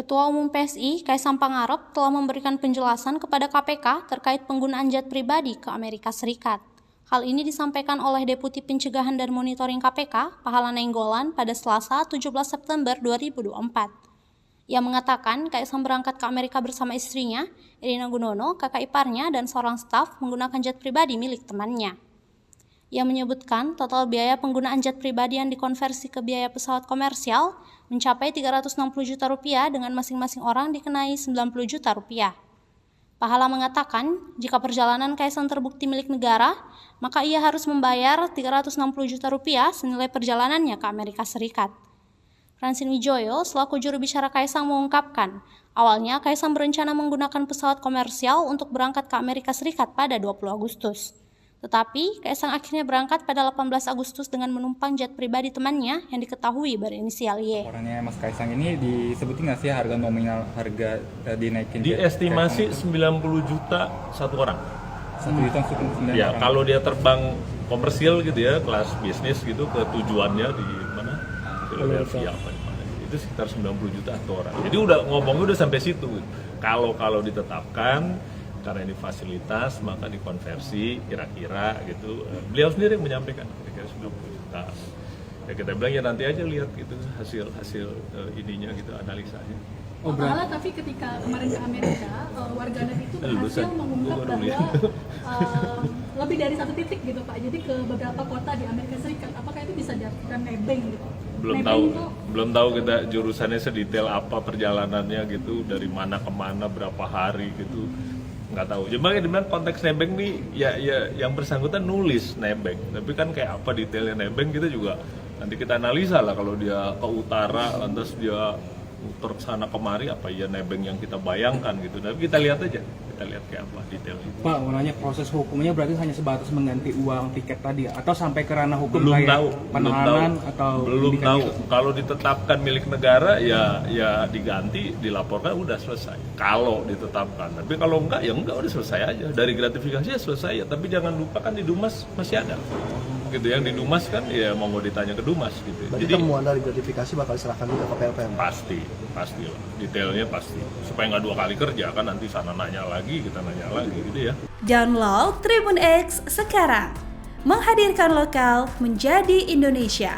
Ketua Umum PSI, Kaisang Pangarep, telah memberikan penjelasan kepada KPK terkait penggunaan jet pribadi ke Amerika Serikat. Hal ini disampaikan oleh Deputi Pencegahan dan Monitoring KPK, Pahala Nainggolan, pada Selasa 17 September 2024. Ia mengatakan Kaisang berangkat ke Amerika bersama istrinya, Irina Gunono, kakak iparnya, dan seorang staf menggunakan jet pribadi milik temannya. Ia menyebutkan total biaya penggunaan jet pribadi yang dikonversi ke biaya pesawat komersial mencapai 360 juta rupiah dengan masing-masing orang dikenai 90 juta rupiah. Pahala mengatakan, jika perjalanan Kaisang terbukti milik negara, maka ia harus membayar 360 juta rupiah senilai perjalanannya ke Amerika Serikat. Francine Wijoyo, selaku juru bicara Kaisang, mengungkapkan, awalnya Kaisang berencana menggunakan pesawat komersial untuk berangkat ke Amerika Serikat pada 20 Agustus. Tetapi, Kaisang akhirnya berangkat pada 18 Agustus dengan menumpang jet pribadi temannya yang diketahui berinisial Y. Orangnya Mas Kaisang ini disebutin nggak sih harga nominal, harga dinaikin? Diestimasi 90 juta satu orang. 1 juta untuk 9 ya, orang. kalau dia terbang komersil gitu ya, kelas bisnis gitu ke tujuannya di mana? Philadelphia apa di mana. Itu sekitar 90 juta satu orang. Jadi ngomongnya udah sampai situ. Kalau ditetapkan karena ini fasilitas, maka dikonversi kira-kira gitu. Beliau sendiri yang menyampaikan kira-kira 90 juta. Ya kita bilang ya nanti aja lihat gitu hasil ininya gitu, analisanya. Oh, Pahala, tapi ketika kemarin ke Amerika, warganet itu berhasil mengungkap bahwa lebih dari satu titik gitu Pak. Jadi ke beberapa kota di Amerika Serikat. Apakah itu bisa dilakukan nebeng gitu? Belum tahu kita jurusannya sedetail apa perjalanannya gitu, dari mana ke mana, berapa hari gitu. Nggak tahu. Cuman konteks nebeng nih ya yang bersangkutan nulis nebeng. Tapi kan kayak apa detailnya nebeng kita juga nanti kita analisa lah. Kalau dia ke utara lantas dia muter ke sana kemari, apa ya nebeng yang kita bayangkan gitu. Tapi kita lihat aja. Kita lihat kayak apa detailnya. Pak, mau nanya proses hukumnya berarti hanya sebatas mengganti uang tiket tadi atau sampai ke ranah hukum belum kayak tahu, penahanan atau belum tahu. gitu? Kalau ditetapkan milik negara ya diganti, dilaporkan udah selesai. Kalau ditetapkan, tapi kalau enggak ya enggak, udah selesai aja. Dari gratifikasi ya selesai ya. Tapi jangan lupa kan di Dumas masih ada. Gitu yang di Dumas kan ya mau ditanya ke Dumas gitu. Berarti Jadi temuan dari gratifikasi bakal diserahkan juga ke PLPM? pasti lah, detailnya pasti. Supaya nggak 2 kali kerja kan, nanti sana nanya lagi, kita nanya lagi gitu ya. Download Tribun X sekarang, menghadirkan lokal menjadi Indonesia.